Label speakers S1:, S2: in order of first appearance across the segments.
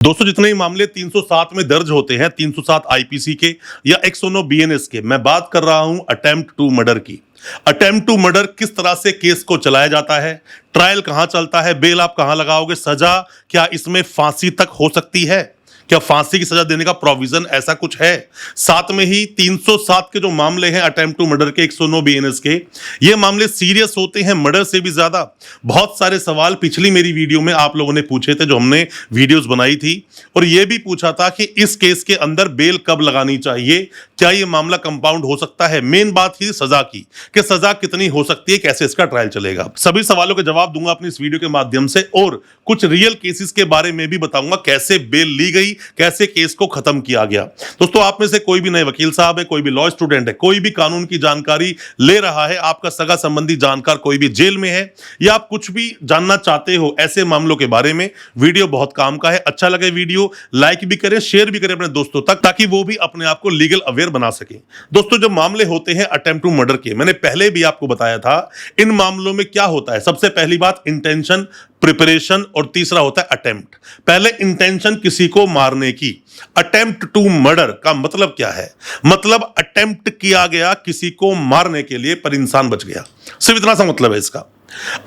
S1: दोस्तों जितने ही मामले 307 में दर्ज होते हैं, 307 आईपीसी के या 109 बीएनएस के, मैं बात कर रहा हूं अटेम्प्ट टू मर्डर की। अटेम्प्ट टू मर्डर किस तरह से केस को चलाया जाता है, ट्रायल कहां चलता है, बेल आप कहां लगाओगे, सजा क्या इसमें फांसी तक हो सकती है, क्या फांसी की सजा देने का प्रोविजन ऐसा कुछ है। साथ में ही 307 के जो मामले हैं अटेम्प्ट टू मर्डर के, 109 बीएनएस के, ये मामले सीरियस होते हैं मर्डर से भी ज्यादा। बहुत सारे सवाल पिछली मेरी वीडियो में आप लोगों ने पूछे थे, जो हमने वीडियोस बनाई थी, और ये भी पूछा था कि इस केस के अंदर बेल कब लगानी चाहिए, क्या ये मामला कंपाउंड हो सकता है। मेन बात थी सजा की, कि सजा कितनी हो सकती है, कैसे इसका ट्रायल चलेगा। सभी सवालों के जवाब दूंगा अपनी इस वीडियो के माध्यम से, और कुछ रियल केसेस के बारे में भी बताऊंगा, कैसे बेल ली गई, कैसे केस को खत्म किया गया। दोस्तों आप में से कोई भी नए वकील साहब है, कोई भी लॉ स्टूडेंट है, कोई भी कानून की जानकारी ले रहा है, आपका सगा संबंधी जानकार कोई भी जेल में है, या आप कुछ भी जानना चाहते हो ऐसे मामलों के बारे में, वीडियो बहुत काम का है। अच्छा लगे वीडियो लाइक भी करें, शेयर भी करें अपने दोस्तों तक, ताकि वो भी अपने आप को लीगल अवेयर बना सके। दोस्तों जब मामले होते हैं अटेम्प्ट टू मर्डर के, मैंने पहले भी आपको बताया था इन मामलों में क्या होता है। सबसे पहली बात इंटेंशन, प्रिपरेशन, और तीसरा होता है अटेम्प्ट। पहले इंटेंशन किसी को मारने की। अटेम्प्ट टू मर्डर का मतलब क्या है? मतलब अटेम्प्ट किया गया किसी को मारने के लिए, पर इंसान बच गया, सिर्फ इतना सा मतलब है इसका।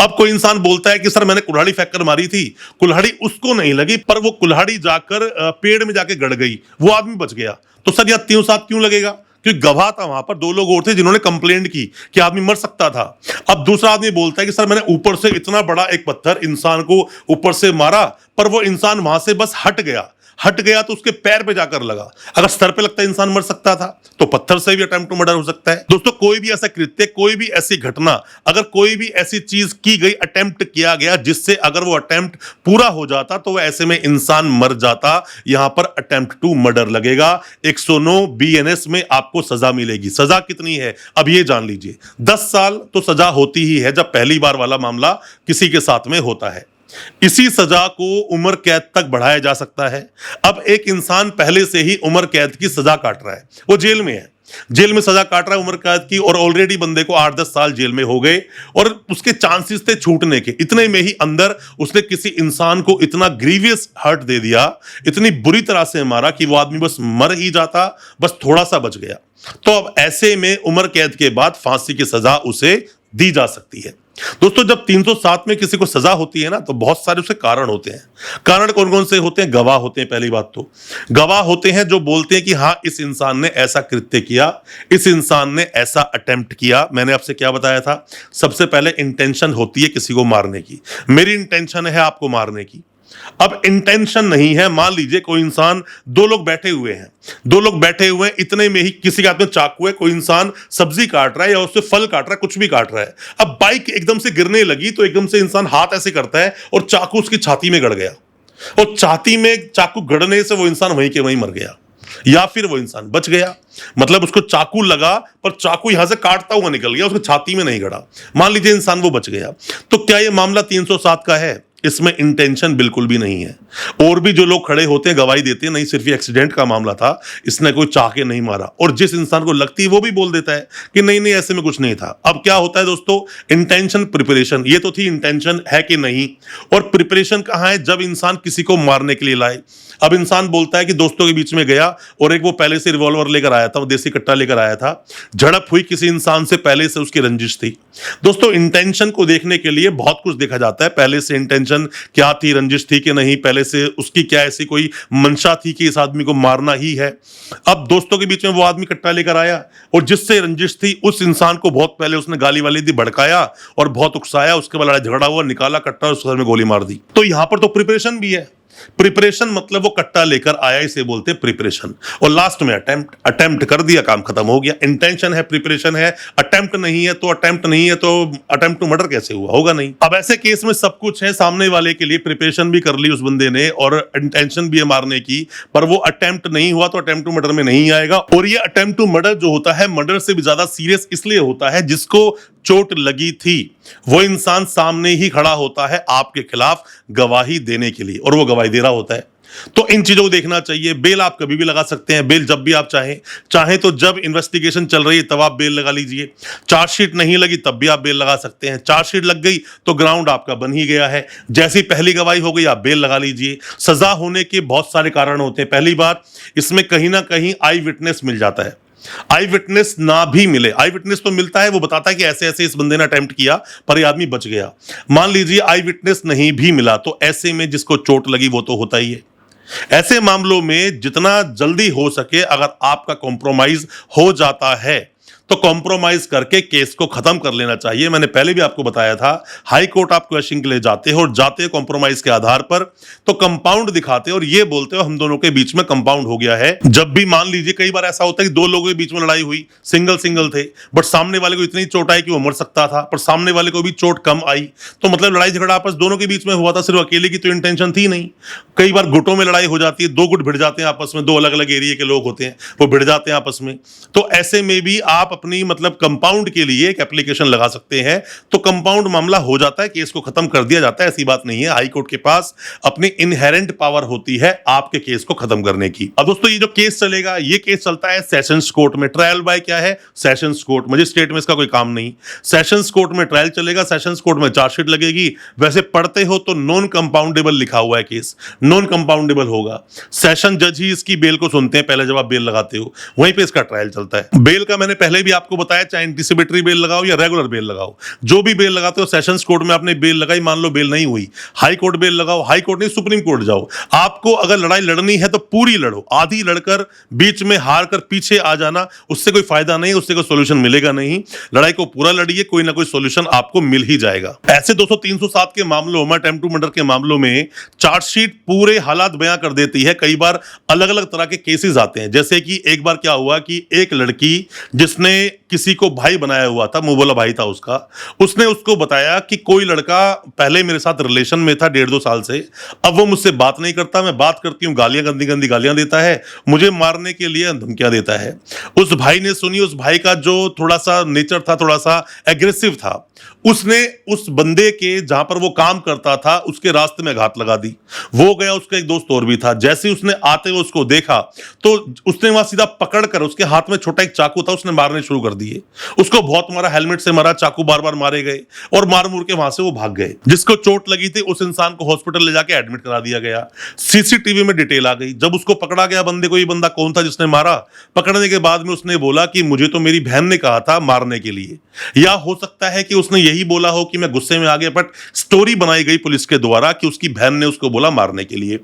S1: अब कोई इंसान बोलता है कि सर मैंने कुल्हाड़ी फेंककर मारी थी, कुल्हाड़ी उसको नहीं लगी, पर वो कुल्हाड़ी जाकर पेड़ में जाके गड़ गई, वो आदमी बच गया, तो सर यह 307 क्यों लगेगा? क्योंकि गवाह था वहां पर, दो लोग और थे जिन्होंने कंप्लेंट की कि आदमी मर सकता था। अब दूसरा आदमी बोलता है कि सर मैंने ऊपर से इतना बड़ा एक पत्थर इंसान को ऊपर से मारा, पर वो इंसान वहां से बस हट गया तो उसके पैर पे जाकर लगा। अगर सर पे लगता इंसान मर सकता था, तो पत्थर से भी अटेम्प्ट टू मर्डर हो सकता है। दोस्तों कोई भी ऐसा कृत्य, कोई भी ऐसी घटना, अगर कोई भी ऐसी चीज की गई, अटेम्प्ट किया गया, जिससे अगर वो अटेम्प्ट पूरा हो जाता तो ऐसे में इंसान मर जाता, यहां पर अटेम्प्ट टू मर्डर लगेगा। 109 बीएनएस में आपको सजा मिलेगी। सजा कितनी है अब ये जान लीजिए। 10 साल तो सजा होती ही है जब पहली बार वाला मामला किसी के साथ में होता है। इसी सजा को उम्र कैद तक बढ़ाया जा सकता है। अब एक इंसान पहले से ही उम्र कैद की सजा काट रहा है, वो जेल में है, जेल में सजा काट रहा है उम्र कैद की, और ऑलरेडी बंदे को 8-10 साल जेल में हो गए, और उसके चांसेस थे छूटने के। इतने में ही अंदर उसने किसी इंसान को इतना ग्रीवियस हर्ट दे दिया, इतनी बुरी तरह से मारा कि वो आदमी बस मर ही जाता, बस थोड़ा सा बच गया। तो अब ऐसे में उम्र कैद के बाद फांसी की सजा उसे दी जा सकती है। दोस्तों जब 307 में किसी को सजा होती है ना, तो बहुत सारे उसके कारण होते हैं। कारण कौन कौन से होते हैं? गवाह होते हैं। पहली बात तो गवाह होते हैं जो बोलते हैं कि हाँ इस इंसान ने ऐसा कृत्य किया, इस इंसान ने ऐसा अटेम्प्ट किया। मैंने आपसे क्या बताया था? सबसे पहले इंटेंशन होती है किसी को मारने की। मेरी इंटेंशन है आपको मारने की। अब इंटेंशन नहीं है, मान लीजिए कोई इंसान, दो लोग बैठे हुए हैं, इतने में ही किसी के हाथ में चाकू है, कोई इंसान सब्जी काट रहा है या उससे फल काट रहा है, कुछ भी काट रहा है। अब बाइक एकदम से गिरने लगी तो एकदम से इंसान हाथ ऐसे करता है और चाकू उसकी छाती में गड़ गया, और छाती में चाकू गड़ने से वो इंसान वहीं के वहीं मर गया, या फिर वो इंसान बच गया। मतलब उसको चाकू लगा, पर चाकू यहां से काटता हुआ निकल गया, उसको छाती में नहीं गड़ा। मान लीजिए इंसान वो बच गया, तो क्या ये मामला 307 का है? इसमें इंटेंशन बिल्कुल भी नहीं है। और भी जो लोग खड़े होते हैं गवाही देते हैं, नहीं सिर्फ ये एक्सीडेंट का मामला था, इसने कोई चाह के नहीं मारा, और जिस इंसान को लगती है वो भी बोल देता है कि नहीं नहीं ऐसे में कुछ नहीं था। अब क्या होता है दोस्तों? इंटेंशन, प्रिपरेशन, ये तो थी इंटेंशन है कि नहीं, और प्रिपरेशन कहां है? जब इंसान किसी को मारने के लिए लाए। अब इंसान बोलता है कि दोस्तों के बीच में गया और एक वो पहले से रिवॉल्वर लेकर आया था, वो देसी कट्टा लेकर आया था, झड़प हुई किसी इंसान से, पहले से उसकी रंजिश थी। दोस्तों इंटेंशन को देखने के लिए बहुत कुछ देखा जाता है। पहले से इंटेंशन क्या थी, रंजिश थी कि नहीं, पहले से उसकी क्या ऐसी कोई मंशा थी कि इस आदमी को मारना ही है। अब दोस्तों के बीच में वो आदमी कट्टा लेकर आया, और जिससे रंजिश थी उस इंसान को बहुत पहले उसने गाली वाली दी, भड़काया और बहुत उकसाया, उसके बाद लड़ाई झगड़ा हुआ, निकाला कट्टा और उसके सर में गोली मार दी। तो यहां पर तो प्रिपरेशन भी है। प्रिपरेशन मतलब वो कट्टा लेकर आया, इसे बोलते हैं प्रिपरेशन। और लास्ट में अटेम्प्ट कर दिया, काम खत्म हो गया। इंटेंशन है, प्रिपरेशन है, अटेम्प्ट नहीं है, तो अटेम्प्ट टू मर्डर कैसे हुआ? होगा नहीं। अब ऐसे केस में सब कुछ है सामने वाले के लिए, प्रिपरेशन भी कर ली उस बंदे ने और इंटेंशन भी है मारने की, पर वो अटेम्प्ट नहीं हुआ तो अटेम्प्ट टू मर्डर में नहीं आएगा। और ये अटेम्प्ट टू मर्डर जो होता है, मर्डर से भी ज्यादा सीरियस इसलिए होता है, जिसको चोट लगी थी वो इंसान सामने ही खड़ा होता है आपके खिलाफ गवाही देने के लिए, और वो गवाही दे रहा होता है। तो इन चीजों को देखना चाहिए। बेल आप कभी भी लगा सकते हैं, बेल जब भी आप चाहें तो जब इन्वेस्टिगेशन चल रही है तब आप बेल लगा लीजिए। चार्जशीट नहीं लगी तब भी आप बेल लगा सकते हैं। चार्जशीट लग गई तो ग्राउंड आपका बन ही गया है, जैसी पहली गवाही हो गई आप बेल लगा लीजिए। सजा होने के बहुत सारे कारण होते हैं। पहली बात, इसमें कहीं ना कहीं आई विटनेस मिल जाता है। आई विटनेस ना भी मिले, आई विटनेस तो मिलता है, वो बताता है कि ऐसे ऐसे इस बंदे ने अटेम्प्ट किया पर ये आदमी बच गया। मान लीजिए आई विटनेस नहीं भी मिला तो ऐसे में जिसको चोट लगी वो तो होता ही है। ऐसे मामलों में जितना जल्दी हो सके अगर आपका कॉम्प्रोमाइज हो जाता है तो कॉम्प्रोमाइज करके केस को खत्म कर लेना चाहिए। मैंने पहले भी आपको बताया था, हाई कोर्ट आप क्वेश्चन के लिए जाते हो और जाते हो कॉम्प्रोमाइज के आधार पर, तो कंपाउंड दिखाते हो और ये बोलते हो हम दोनों के बीच में कंपाउंड हो गया है। जब भी मान लीजिए कई बार ऐसा होता है कि दो लोगों के बीच में लड़ाई हुई, सिंगल सिंगल थे, बट सामने वाले को इतनी चोट आई कि वो मर सकता था, पर सामने वाले को भी चोट कम आई, तो मतलब लड़ाई झगड़ा आपस दोनों के बीच में हुआ था, सिर्फ अकेले की तो इंटेंशन थी नहीं। कई बार गुटों में लड़ाई हो जाती है, दो गुट भिड़ जाते हैं आपस में, दो अलग अलग एरिया के लोग होते हैं, वो भिड़ जाते हैं आपस में। तो ऐसे में भी आप अपनी मतलब कंपाउंड के लिए एक एप्लीकेशन लगा सकते हैं, तो कंपाउंड मामला हो जाता है, केस को खत्म कर दिया जाता है। ऐसी बात नहीं है, हाई कोर्ट के पास अपनी इनहेरेंट पावर होती है आपके केस को खत्म करने की। अब दोस्तों ये जो केस चलेगा, ये केस चलता है सेशंस कोर्ट में। ट्रायल बाय क्या है? Sessions court. मजिस्ट्रेट में इसका कोई काम नहीं। सेशंस कोर्ट में ट्रायल चलेगा, सेशंस कोर्ट में चार्जशीट लगेगी। वैसे पढ़ते हो तो नॉन कंपाउंडेबल लिखा हुआ है केस, नॉन कंपाउंडेबल होगा। सेशन जज ही इसकी बेल को सुनते हैं पहले जब आप बेल लगाते हो, वहीं पे इसका ट्रायल चलता है। बेल का मैंने पहले भी आपको बताया, चाहे एंटीसिपेटरी बेल लगाओ या रेगुलर बेल लगाओ, जो भी बेल लगाते हो, सेशंस कोर्ट में आपने बेल लगाई, मान लो बेल नहीं हुई, हाई कोर्ट बेल लगाओ, हाई कोर्ट नहीं सुप्रीम कोर्ट जाओ। आपको अगर लड़ाई लड़नी है तो पूरी लड़ो, आधी लड़कर बीच में हार कर पीछे आ जाना उससे कोई फायदा नहीं, उससे कोई सोल्यूशन मिलेगा नहीं। लड़ाई को पूरा लड़िए, कोई ना कोई सोल्यूशन आपको मिल ही जाएगा। ऐसे 307 के मामलों में, अटेम्प्ट टू मर्डर के मामलों में चार्जशीट पूरे हालात बयां कर देती है। कई बार अलग अलग तरह के केसेस आते हैं, जैसे कि एक बार क्या हुआ कि एक लड़की जिसने किसी को भाई बनाया हुआ था, मुंह बोला भाई था उसका, उसने उसको बताया कि कोई लड़का पहले मेरे साथ रिलेशन में था 1.5-2 साल से, अब वो मुझसे बात नहीं करता, मैं बात करती हूं गालियां, गंदी गंदी गालियां देता है, मुझे मारने के लिए धमकियां देता है। उस भाई ने सुनी, उस भाई का जो थोड़ा सा नेचर था, थोड़ा सा एग्रेसिव था, उसने उस बंदे के जहां पर वो काम करता था उसके रास्ते में घात लगा दी। वो गया, उसका एक दोस्त और भी था, जैसे ही उसने आते हुए उसको देखा तो उसने वहां सीधा पकड़कर, उसके हाथ में छोटा एक चाकू था, उसने मारने शुरू कर दिए। उसको बहुत मारा, हेलमेट से मारा, चाकू बार बार मारे गए और मार मुड़ के वहां से वो भाग गए। जिसको चोट लगी थी उस इंसान को हॉस्पिटल ले जाके एडमिट करा दिया गया। सीसीटीवी में डिटेल आ गई। जब उसको पकड़ा गया बंदे को, ये बंदा कौन था जिसने मारा, पकड़ने के बाद में उसने बोला कि मुझे तो मेरी बहन ने कहा था मारने के लिए, या हो सकता है कि उसने यही बोला हो कि मैं गुस्से में आ गया, बट स्टोरी बनाई गई पुलिस के द्वारा कि उसकी बहन ने उसको बोला मारने के लिए।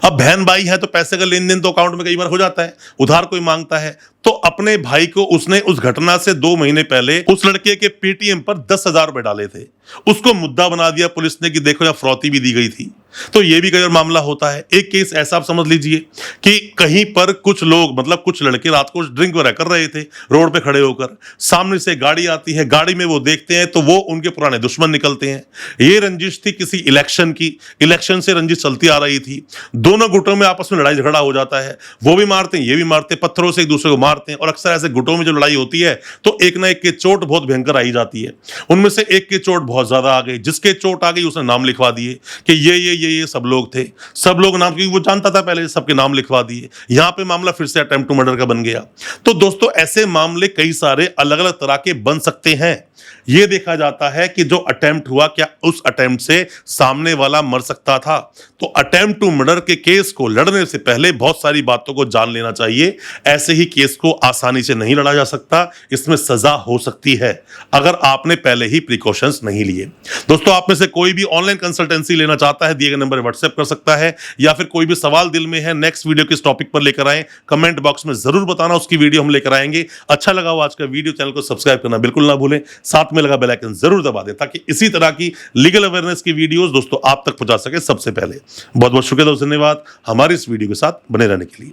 S1: अब बहन भाई है तो पैसे का लेन देन तो अकाउंट में कई बार हो जाता है, उधार कोई मांगता है, तो अपने भाई को उसने उस घटना से 2 महीने पहले उस लड़के के पेटीएम पर 10,000 रुपए डाले थे, उसको मुद्दा बना दिया पुलिस ने कि देखो यहां फ्रॉती भी दी गई थी। तो ये भी कई बार मामला होता है। एक केस ऐसा आप समझ लीजिए कि कहीं पर कुछ लोग, मतलब कुछ लड़के रात को ड्रिंक वगैरह कर रहे थे रोड पे खड़े होकर, सामने से गाड़ी आती है, गाड़ी में वो देखते हैं तो वो उनके पुराने दुश्मन निकलते हैं। ये रंजिश थी किसी इलेक्शन की, इलेक्शन से रंजिश चलती आ रही थी, दोनों गुटों में आपस में लड़ाई झगड़ा हो जाता है, वो भी मारते हैं ये भी मारते हैं, पत्थरों से एक दूसरे को मारते हैं। और अक्सर ऐसे गुटों में जो लड़ाई होती है तो एक ना एक के चोट बहुत भयंकर आई जाती है। उनमें से एक के चोट बहुत ज्यादा आ गई, जिसके चोट आ गई उसने नाम लिखवा दिए कि ये सब लोग थे, सब लोग नाम, क्योंकि वो जानता था पहले, सबके नाम लिखवा दिए। यहां पे मामला फिर से अटेम्प्ट टू मर्डर का बन गया। तो दोस्तों ऐसे मामले कई सारे अलग अलग तरह के बन सकते हैं। यह देखा जाता है कि जो अटेम्प्ट हुआ क्या उस अटेम्प्ट से सामने वाला मर सकता था। तो अटेम्प्ट टू मर्डर के केस को लड़ने से पहले बहुत सारी बातों को जान लेना चाहिए। ऐसे ही केस को आसानी से नहीं लड़ा जा सकता, इसमें सजा हो सकती है अगर आपने पहले ही प्रिकॉशंस नहीं लिए। दोस्तों आप में से कोई भी ऑनलाइन कंसल्टेंसी लेना चाहता है, दिए गए नंबर पर व्हाट्सएप कर सकता है, या फिर कोई भी सवाल दिल में है नेक्स्ट वीडियो किस टॉपिक पर लेकर आए, कमेंट बॉक्स में जरूर बताना, उसकी वीडियो हम लेकर आएंगे। अच्छा लगा हो आज का वीडियो, चैनल को सब्सक्राइब करना बिल्कुल ना भूलें, साथ में लगा बेल आइकन जरूर दबा दें ताकि इसी तरह की लीगल अवेयरनेस की वीडियोस दोस्तों आप तक पहुंचा सके सबसे पहले। बहुत बहुत शुक्रिया दोस्तों, धन्यवाद हमारी इस वीडियो के साथ बने रहने के लिए।